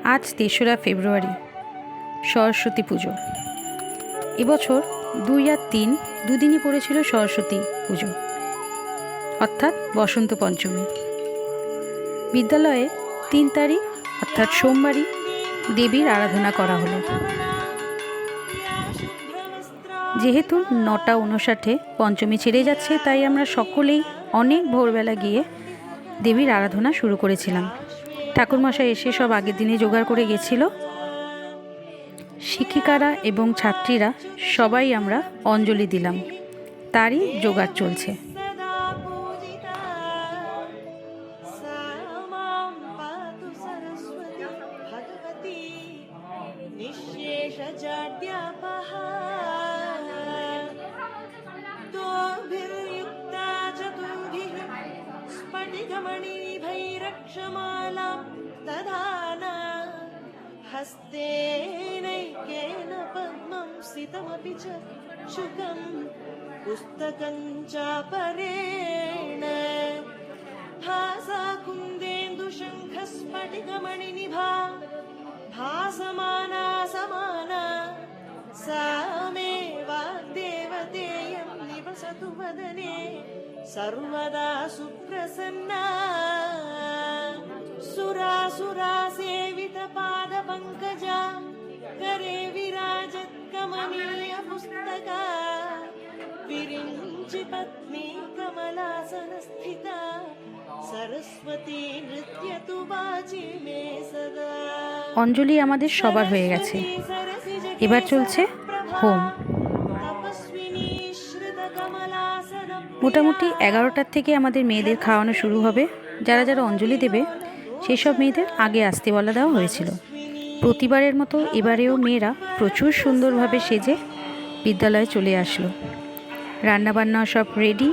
আজ ৩রা ফেব্রুয়ারি, সরস্বতী পুজো। এবছর ২ আর ৩ দুদিনই পড়েছিল সরস্বতী পুজো, অর্থাৎ বসন্ত পঞ্চমী। বিদ্যালয়ে ৩ তারিখ অর্থাৎ সোমবারই দেবীর আরাধনা করা হলো। যেহেতু ৯:৫৯ পঞ্চমী ছেড়ে যাচ্ছে, তাই আমরা সকলেই অনেক ভোরবেলা গিয়ে দেবীর আরাধনা শুরু করেছিলাম। ঠাকুরমশাই এসে সব আগের দিনে জোগাড় করে গেছিল। শিক্ষিকারা এবং ছাত্রীরা সবাই আমরা অঞ্জলি দিলাম, তারই জোগাড় চলছে। हस्तेनैकेन पद्मं सितमपि च शुकं पुस्तकं चापरेण भासा कुन्देन्दुशङ्खस्फटिकमणिनिभा भासमाना समाना सा मे वाग्देवतेयं निवसतु वदने सर्वदा सुप्रसन्ना सुरासुरा सेवित पाद पंकजा करे विराजत कमनीय पुस्तका विरिञ्चि पत्नी कमलासन स्थिता सरस्वती नृत्यतु वाचि मे सदा। অঞ্জলি আমাদের সবার হয়ে গেছে, এবার চলছে হোম। মোটামুটি 11টার থেকে আমাদের মেয়েদের খাওয়ানো শুরু হবে। যারা যারা অঞ্জলি দেবে সেই সব মেয়েদের আগে আসতে বলা দেওয়া হয়েছিল। প্রতিবারের মতো এবারেও মেয়েরা প্রচুর সুন্দরভাবে সেজে বিদ্যালয়ে চলে আসলো। রান্নাবান্না সব রেডি।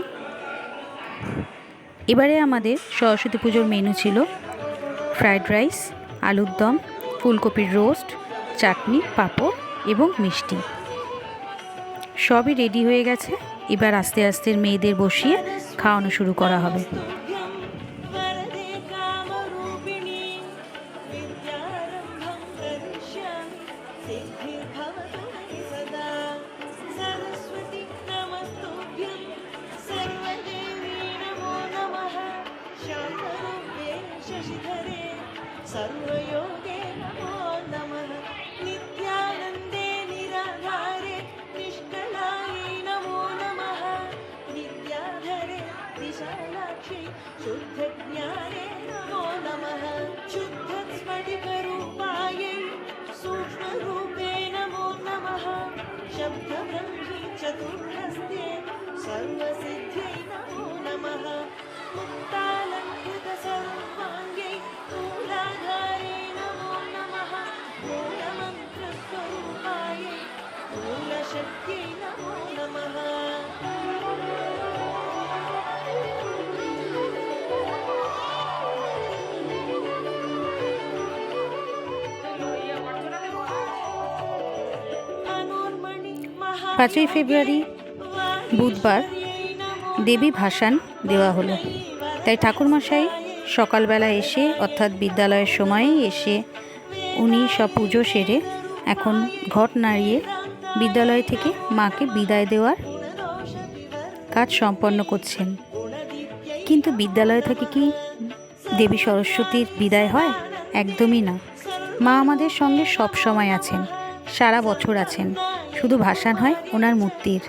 এবারে আমাদের সরস্বতী পুজোর মেনু ছিল ফ্রাইড রাইস, আলুর দম, ফুলকপির রোস্ট, চাটনি, পাঁপড় এবং মিষ্টি। সবই রেডি হয়ে গেছে। এবার আস্তে আস্তে মেয়েদের বসিয়ে খাওয়ানো শুরু করা হবে। सर्वयोगे नमो नमः नित्यानन्दे निराधारे निष्कलायै नमो नमः विद्याधरे विशालाक्षी शुद्धज्ञाने नमो नमः शुद्धस्फटिकरूपायै सूक्ष्मरूपे नमो नमः शब्दब्रह्मी चतुर्हस्ते सर्वसिद्ध्यै नमो नमः मुक्तालङ्कृतसर्वाङ्गै मूलाधारे नमो नमः मूलमन्त्रस्वरूपायै मूलशक्त्यै नमो नमः। পাঁচই ফেব্রুয়ারি বুধবার দেবী ভাসান দেওয়া হলো। তাই ঠাকুরমশাই সকালবেলা এসে অর্থাৎ বিদ্যালয়ের সময়েই এসে উনি সব পুজো সেরে এখন ঘট নাড়িয়ে বিদ্যালয় থেকে মাকে বিদায় দেওয়ার কাজ সম্পন্ন করছেন। কিন্তু বিদ্যালয় থেকে কি দেবী সরস্বতীর বিদায় হয়? একদমই না। মা আমাদের সঙ্গে সব সময় আছেন, সারা বছর আছেন, শুধু ভাসান হয় ওনার মূর্তির।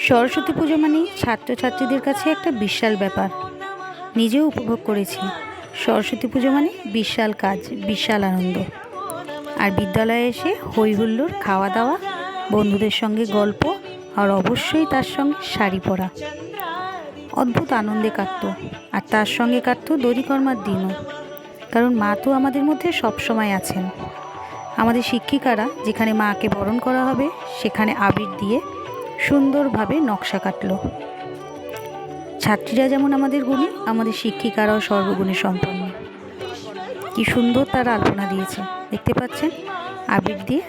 সরস্বতী পুজো মানেই ছাত্রছাত্রীদের কাছে একটা বিশাল ব্যাপার। নিজেও উপভোগ করেছি। সরস্বতী পুজো মানে বিশাল কাজ, বিশাল আনন্দ। আর বিদ্যালয়ে এসে হই হুল্লোড়, খাওয়া দাওয়া, বন্ধুদের সঙ্গে গল্প, আর অবশ্যই তার সঙ্গে শাড়ি পরা। অদ্ভুত আনন্দে কাটত। আর তার সঙ্গে কাটত দড়িকর্মার দিনও, কারণ মা তো আমাদের মধ্যে সব সময় আছেন। আমাদের শিক্ষিকারা যেখানে মাকে বরণ করা হবে সেখানে আবির দিয়ে সুন্দরভাবে নকশা কাটলো। ছাত্রীরা যেমন আমাদের গুণী, আমাদের শিক্ষিকারাও সর্বগুণে সম্পন্ন। কি সুন্দর তারা আলপনা দিয়েছে, দেখতে পাচ্ছেন আবির দিয়ে।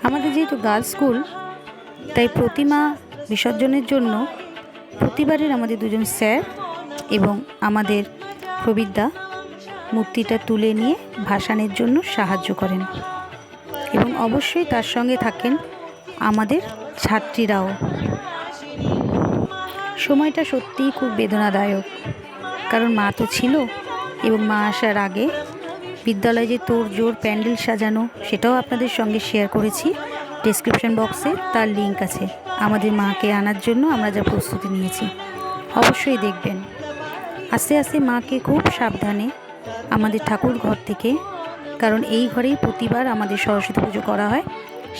আমাদের যেহেতু গার্লস স্কুল, তাই প্রতিমা বিসর্জনের জন্য প্রতিবারের আমাদের দুজন স্যার এবং আমাদের প্রবীরদা মূর্তিটা তুলে নিয়ে ভাসানের জন্য সাহায্য করেন, এবং অবশ্যই তার সঙ্গে থাকেন আমাদের ছাত্রীরাও। সময়টা সত্যিই খুব বেদনাদায়ক, কারণ মা তো ছিল, এবং মা আসার আগে বিদ্যালয়ে যে তোড়জোড় প্যান্ডেল সাজানো, সেটাও আপনাদের সঙ্গে শেয়ার করেছি। ডেসক্রিপশন বক্সে তার লিঙ্ক আছে। আমাদের মাকে আনার জন্য আমরা যা প্রস্তুতি নিয়েছি, অবশ্যই দেখবেন। আস্তে আস্তে মাকে খুব সাবধানে আমাদের ঠাকুর ঘর থেকে, কারণ এই ঘরেই প্রতিবার আমাদের সরস্বতী পুজো করা হয়,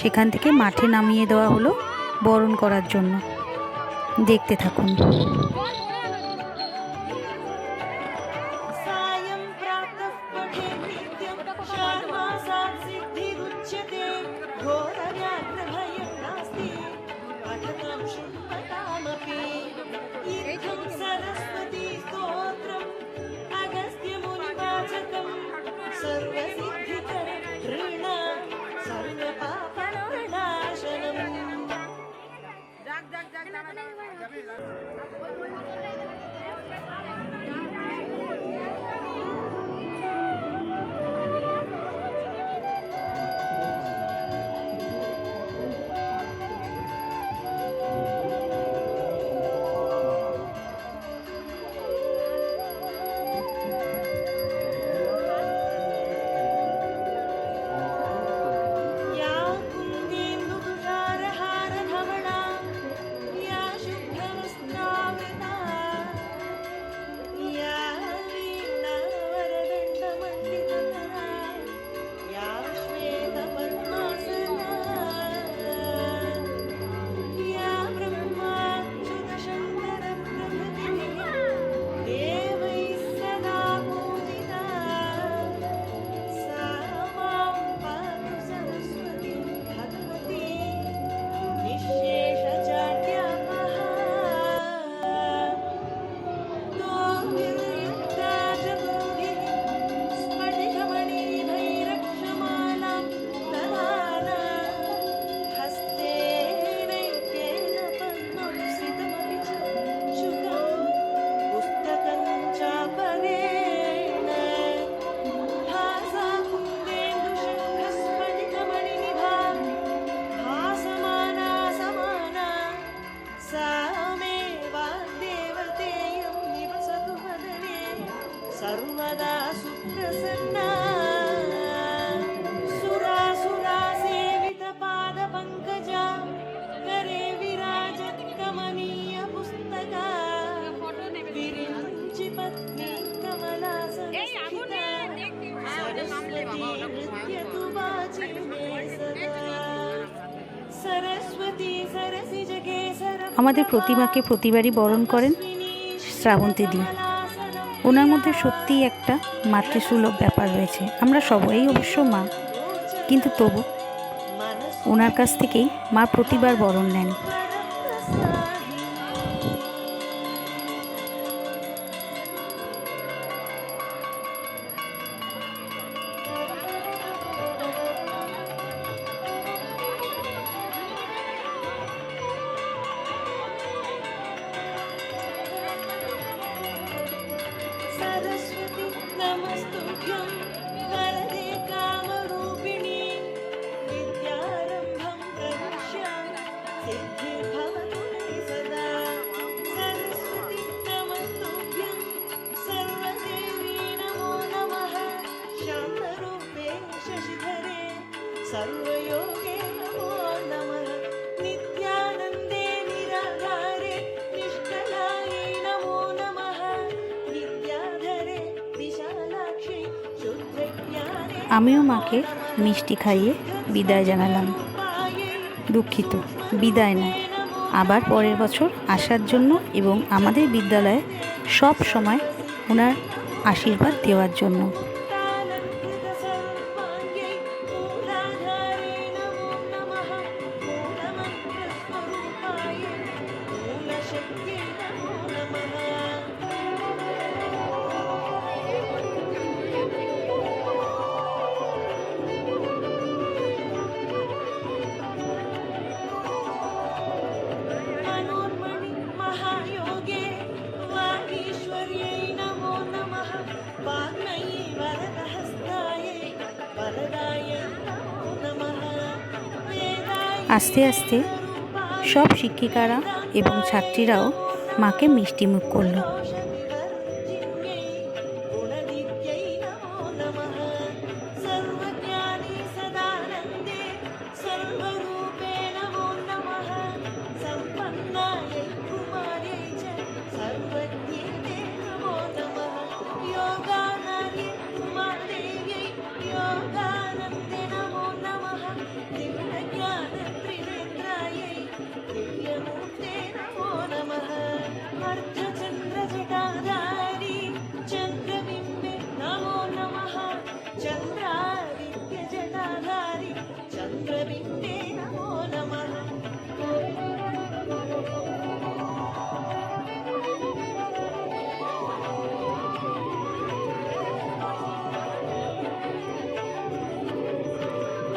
সেখান থেকে মাঠে নামিয়ে দেওয়া হলো বরণ করার জন্য। দেখতে থাকুন। सायं प्रातः पठेत् नित्यं षाण्मासात् सिद्धिरुच्यते घोरव्याघ्रभयं नास्ति पठतां शृण्वतामपि इत्थं सरस्वती स्तोत्रम् अगस्त्यमुनिवाचकं सर्वसिद्धिकरं ऋणं सर्वपापप्रणाशनम्। या कुन्देन्दुतुषारहारधवला या शुभ्रवस्त्रावृता या वीणावरदण्डमण्डितकरा या श्वेतपद्मासना या ब्रह्माच्युतशङ्करप्रभृतिः देवैः सदा पूजिता सा मां पातु सरस्वती भगवती निःशेषजाड्यापहा। दोर्भिर्युक्ता चतुर्भिः स्फटिकमणिभैरक्षमालां ददाना हस्तेनैकेन पद्मं सितमपि च शुकं पुस्तकं चापरेण भासा कुन्देन्दुशङ्खस्फटिकमणिनिभा भासमाना समाना सा मे वाग्देवतेयं निवसतु वदने सर्वदा सुप्रसन्ना। सुरासुरासेवितपादपङ्कजा करे विराजत्कमनीयपुस्तका विरिञ्चिपत्नी कमलासनस्थिता सरस्वती नृत्यतु वाचि मे सदा। सरस्वती सरसिजके আমাদের প্রতিমাকে প্রতিবারই বরণ করেন শ্রাবন্তী দি। ওনার মধ্যে সত্যিই একটা মাতৃসুলভ ব্যাপার রয়েছে। আমরা সবাই অবশ্য মা, কিন্তু তবু ওনার কাছ থেকেই মা প্রতিবার বরণ নেন। सरस्वती नमस्तुभ्यं वरदे कामरूपिणी विद्यारम्भं प्रविश्यामि सिद्धिर्भवतु मे सदा। सरस्वती नमस्तुभ्यं सर्वदेवी नमो नमः शान्तरूपे शशिधरे सर्वयोगे नमो नमः नित्यानन्दे निराधारे निष्कलायै नमो नमः विद्याधरे विशालाक्षि शुद्धज्ञाने আমিও মাকে মিষ্টি খাইয়ে বিদায় জানালাম। দুঃখিত, বিদায় না, আবার পরের বছর আসার জন্য এবং আমাদের বিদ্যালয়ে সব সময় ওনার আশীর্বাদ দেওয়ার জন্য। सर्वाङ्गे मूलाधारे नमो नमः मूलमन्त्रस्वरूपाय मूलशक्त्यै नमो नमः। আস্তে আস্তে সব শিক্ষিকারা এবং ছাত্রীরাও মাকে মিষ্টিমুখ করলো। दोषविवर्जिन्यै गुणनित्यै नमो नमः सर्वज्ञानी सदानन्दे सर्वरूपे नमो नमः सम्पन्नायै कुमार्यै च सर्वज्ञे ते नमो नमः योगानार्यै कुमारदेव्यै योगानन्दे नमो नमः दिव्यज्ञानत्रिनेत्रायै दिव्यमूर्ते नमो नमः अर्धचन्द्रजटाधारी चन्द्रबिम्बे नमो नमः चन्द्रादित्यजटाधारी चन्द्रबिम्बे नमो नमः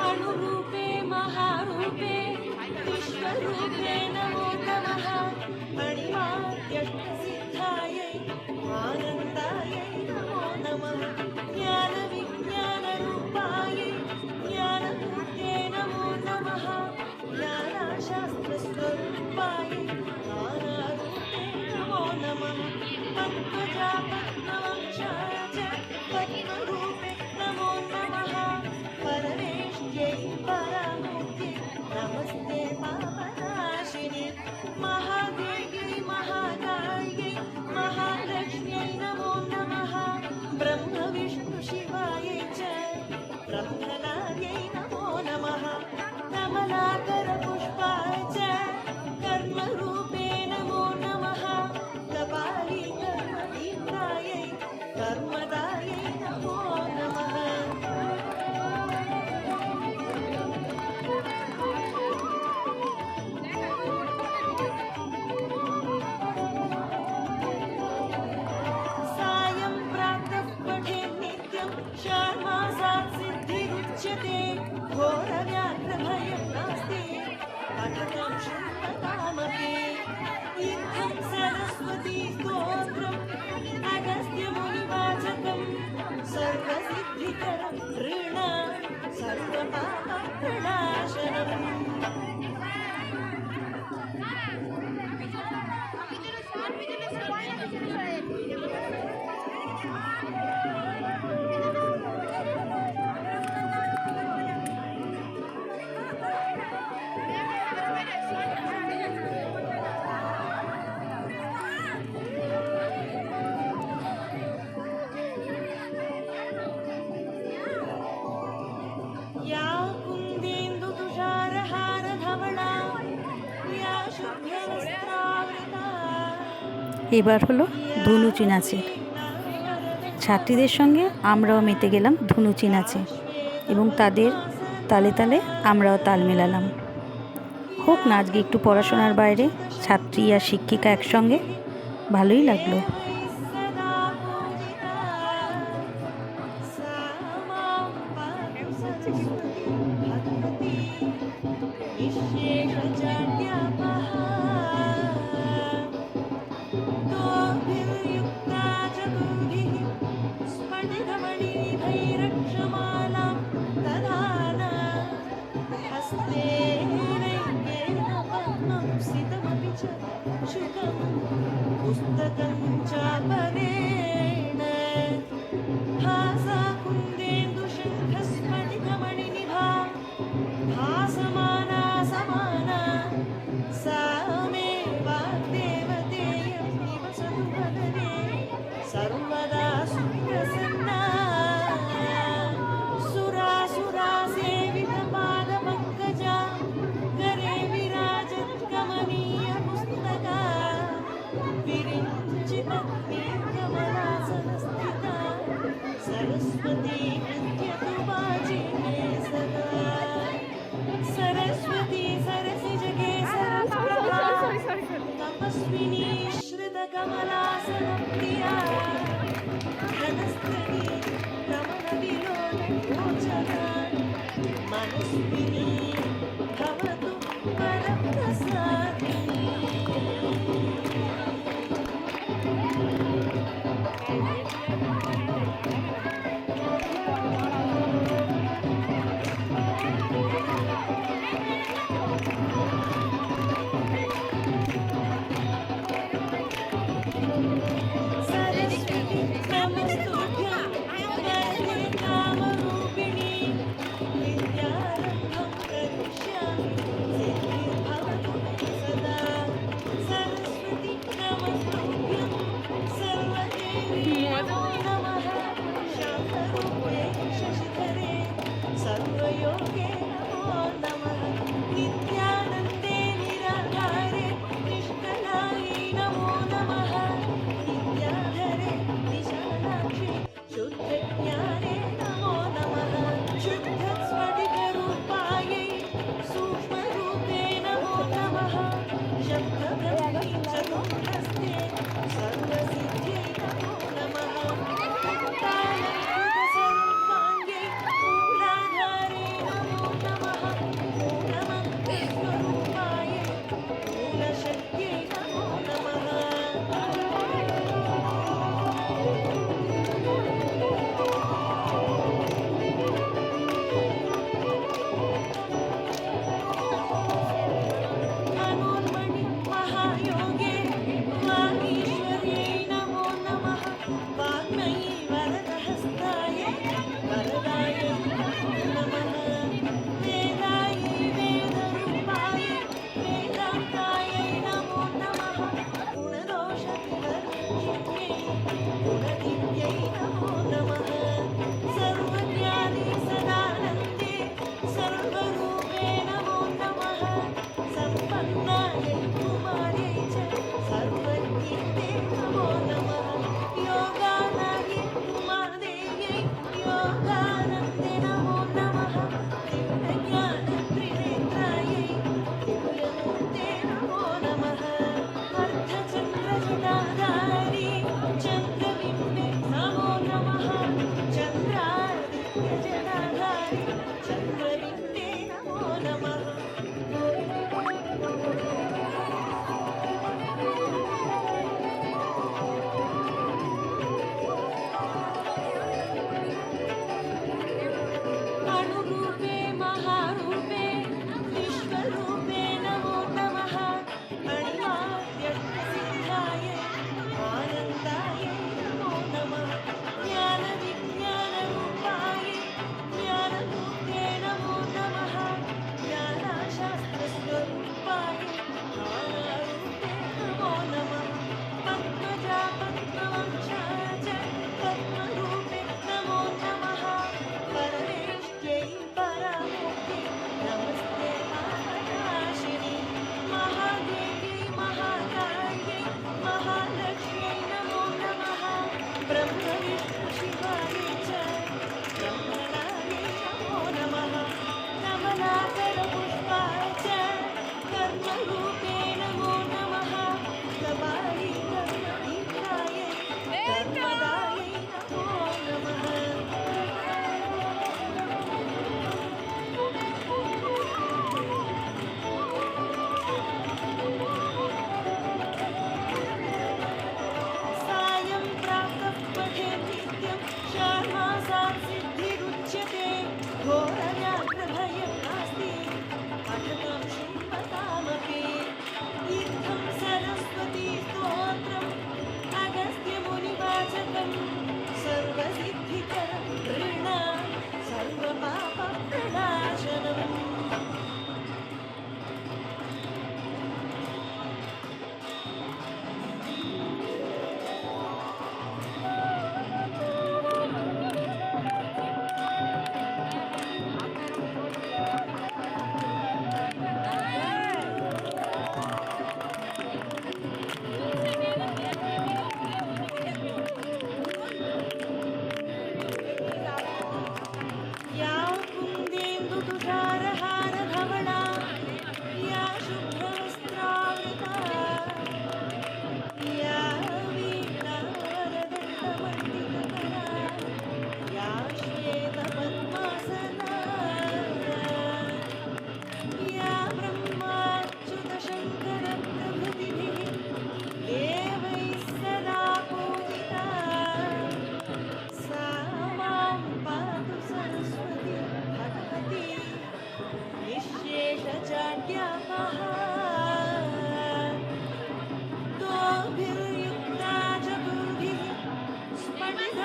अणुरूपे महारूपे विश्वरूपे नमो नमः अणिमाद्यष्टसिद्धायै आनन्दायै नमो नमः ज्ञानविज्ञानरूपायै ज्ञानमूर्ते नमो नमः ज्ञानाशास्त्रस्वरूपायै ज्ञानारूपे नमो नमः पद्मजापद्मवंशाय च पद्मरूपे नमो नमः परमेष्ट्यै परामूर्त्यै नमस्ते पापनाशिनि महादेव्यै महाकाल्यै महालक्ष्म्यै नमो नमः ब्रह्मविष्णुशिवायै च ब्रह्मणायै नमो नमः कमलाकरपुष्पाय च कर्मरूपे नमो नमः कपाली कर्मतीव्रायै कर्मदायै नमो नमः सायं प्रातः पठेत् नित्यं षाण्मासात् सिद्धिरुच्यते घोरव्याघ्रभयं नास्ति पठनं शृण्वतामपि इत्थं सरस्वती स्तोत्रम् अगस्त्यमुनिवाचकं सर्वसिद्धिकरं ऋण सर्वपापप्रणाशनम् या कुन्देन्दुतुषारहारधवला या शुभ्रवस्त्रावृता এবার হলো ধুনুচি নাচের। ছাত্রীদের সঙ্গে আমরাও মেতে গেলাম ধুনুচি নাচে এবং তাদের তালে তালে আমরাও তাল মেলালাম। হোক না আজকে একটু পড়াশোনার বাইরে ছাত্রী আর শিক্ষিকা একসঙ্গে, ভালোই লাগলো। सदा पूजिता सा मां पातु सरस्वती भगवती निःशेषजाड्यापहा दोभिर्युक्ता चतुर्भिः स्फटिकमणिभैरक्षमालां दधाना हस्ते रैक्येन पद्मं सितमपि च शुकं पुस्तकं चापरेण भासा कुन्देन्दुशङ्खस्फटिकमणिनिभा भासमाना समाना सा मे वाग्देवतेयमिव सदुवदने सर्वदा सुप्रसन्ना सुरासुरासेवितपादपङ्कजा करे विराजत्कमनीयपुस्तका विरिञ्चिपत्नी कमलासनस्थिता सरस्वती विद्यतु वाचि मे सदा सरस्वती सरसिजगे सरप्रभा तपस्विनी श्रितकमलासनप्रिया धनस्त्रिणी कमलविलोलगोचरा मनस्विनी भवतु परप्रसादिनी सरस्वती नमस्तुभ्यं वरदे कामरूपिणि विद्यारम्भं करिष्यामि सिद्धिर्भवतु मे सदा सरस्वती नमस्तुभ्यं सर्वदेवी नमो नमः शान्तरूपे शशिधरे सर्वयोगे नमो नमः नित्यानन्दे निराधारे निष्कलायै नमो नमः विद्याधरे विशालाक्षि शुद्धज्ञाने नमो नमः शुद्धस्फटिकरूपायै सूक्ष्मरूपे नमो नमः शब्दब्रह्मी चतुर्हस्ते सर्वसिद्ध्यै नमो नमः मुक्तालङ्कृतसर्वाङ्गे मूलाधारे नमो नमः मूलमन्त्रस्वरूपायै मूलशक्त्यै नमो नमः मनोन्मणि महायोगे वागीश्वर्यै नमो नमः वाग्मयी वरदहस्ताय वरदायै नमो नमः वेदायै वेदरूपाय वेदान्तायै नमो नमः गुणदोषविवर्जित्यै गुणदिव्यै नमो नमः सर्वज्ञाने सदानन्दे सर्वरूपे नमो नमः सम्पन्नायै कुमार्यै च सर्वज्ञे नमो नमः योगानायै उमादेव्यै योगानन्दे नमो नमः दिव्यज्ञानत्रिनेत्रायै दिव्यमूर्ते नमो नमः अर्धचन्द्रजटाधारी चन्द्रबिम्बे नमो नमः चन्द्रादित्यजटाधारी चन्द्रबिम्बे नमो नमः अणुरूपे महारूपे विश्वरूपे नमो नमः अणिमाद्यर्थसिद्धाय आनन्दाय नमो नमः ज्ञानविज्ञानरूपाय ज्ञानमूर्ते नमो नमः ज्ञानशास्त्रस्वरूपाय ज्ञानारूपे नमो नमः पद्मजा पद्मवंशा च पद्मरूपे नमो नमः परमेष्ट्यै परामूर्ते नमस्ते महानाशिनी महादेवी महाकार्यै महालक्ष्म्यै नमो नमः ब्रह्मविष्णुशिवायै च ब्रह्मणायै नमो नमः कमलाकरपुष्पाय च कर्मरूपे नमो नमः कपाली कर्मदीक्षायै कर्मदायै नमो नमः सायं प्रातः पठेत्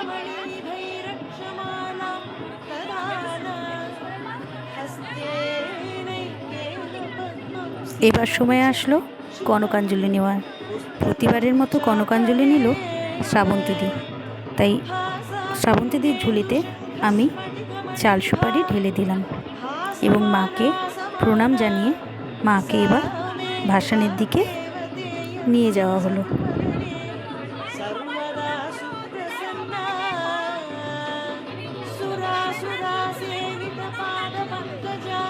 मणिभैरक्षमाला तदाना हस्तेनैकेन पद्मं এবার সময় আসলো কনকাঞ্জলি নেওয়ার। প্রতিবারের মতো কনকাঞ্জলি নিল শ্রাবন্তীদি। তাই শ্রাবন্তীদির ঝুলিতে আমি চাল সুপারি ঢেলে দিলাম এবং মাকে প্রণাম জানিয়ে মাকে এবার ভাসানের দিকে নিয়ে যাওয়া হলো। सर्वदा सुप्रसन्ना सुरासुरासेवितपादपङ्कजा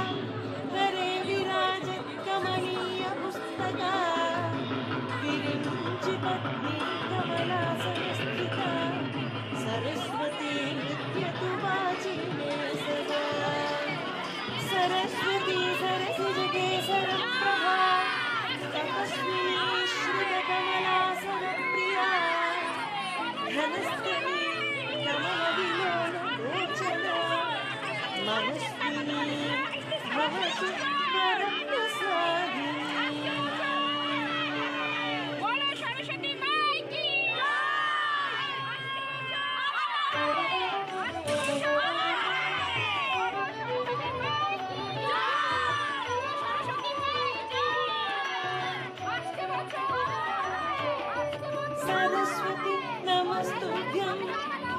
करे विराजत्कमनीयपुस्तका विरिञ्चिपत्नी कमलासनस्थिता सरस्वती नृत्यतु वाचि मे सदा सरस्वती सरसिजगे सरप्रभा तपस्विनी श्रुतकमलासनप्रिया धनस्तिनी कमलविलोललोचना मनस्विनी भवतु वरप्रसादिनी। बोलो सरस्वती माई की सरस्वती नमस्तुभ्यं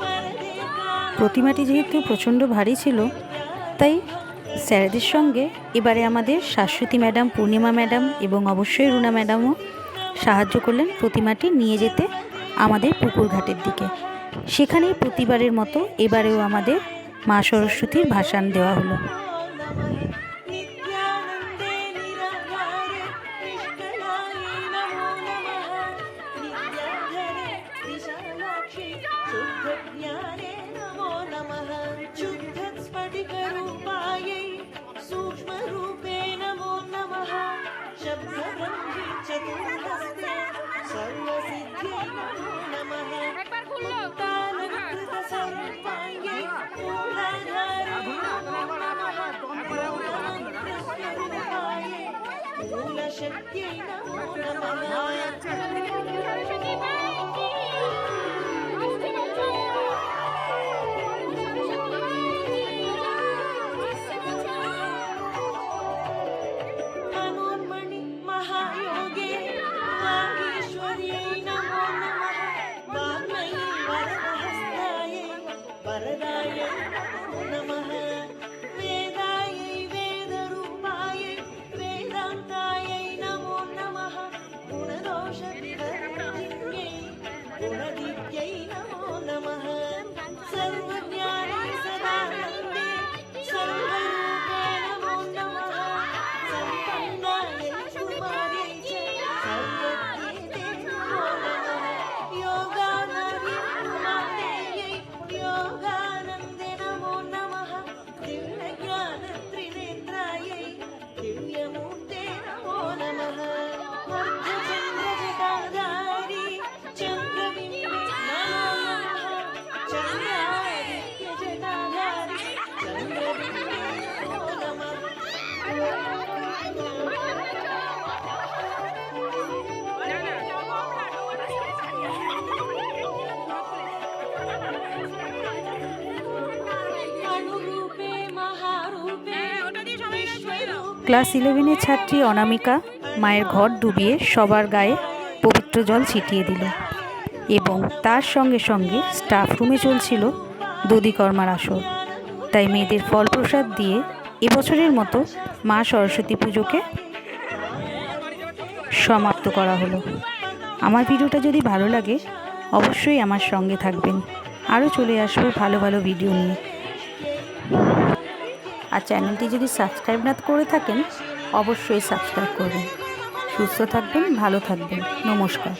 वरदे कामरूपिणी। প্রতিমাটি যেহেতু প্রচণ্ড ভারী ছিল, তাই স্যারেদের সঙ্গে এবারে আমাদের শাশ্বতী ম্যাডাম, পূর্ণিমা ম্যাডাম এবং অবশ্যই রুনা ম্যাডামও সাহায্য করলেন প্রতিমাটি নিয়ে যেতে আমাদের পুকুর ঘাটের দিকে। সেখানেই প্রতিবারের মতো এবারেও আমাদের মা সরস্বতীর ভাসান দেওয়া হলো। नित्यानन्दे निराहारे निष्कलायै नमो नमः नित्याधरे विशालाक्षि शुद्धज्ञाने नमो नमः शुद्धस्फटिकरूपायै सूक्ष्मरूपे नमो नमः शब्दब्रह्मि चतुर्हस्ते सर्वसिद्ध्यै नमो नमः मुक्तालङ्कृतसर्वाङ्गे मूलाधारे नमो नमः मूलमन्त्रस्वरूपायै मूलशक्त्यै नमो नमः। सरस्वती माई की मनोन्मणि महायोगे वागीश्वर्यै नमो नमः वाग्मयी वरदहस्तायै वरदायै नमो नमः वेदायै वेदरूपायै वेदान्तायै नमो नमः गुणदोषविवर्जिन्यै गुणदित्यै नमो नमः सर्वज्ञाने सदानन्दे सर्वरूपे नमो नमः सम्पन्नायै कुमार्यै च सर्वज्ञे नमो नमः योगानार्यै कुमार्यै योगानन्दे नमो नमः दिव्यज्ञानत्रिनेत्रायै दिव्यमूर्ते नमो नमः अर्धचन्द्रजटाधारी चन्द्रबिम्बे नमो नमः चन्द्रादित्यजटाधारी चन्द्रबिम्बे नमो नमः। अणुरूपे महारूपे विश्वरूपे ক্লাস 11-এর ছাত্রী অনামিকা মায়ের ঘর ডুবিয়ে সবার গায়ে পবিত্র জল ছিটিয়ে দিল এবং তার সঙ্গে সঙ্গে স্টাফ রুমে চলছিল দধিকর্মার আসর। তাই মেয়েদের ফল প্রসাদ দিয়ে এবছরের মতো মা সরস্বতী পুজোকে সমাপ্ত করা হলো। আমার ভিডিওটা যদি ভালো লাগে অবশ্যই আমার সঙ্গে থাকবেন, আরও চলে আসবো ভালো ভালো ভিডিও নিয়ে। আর চ্যানেলটি যদি সাবস্ক্রাইব না করে থাকেন অবশ্যই সাবস্ক্রাইব করবেন। সুস্থ থাকবেন, ভালো থাকবেন। নমস্কার।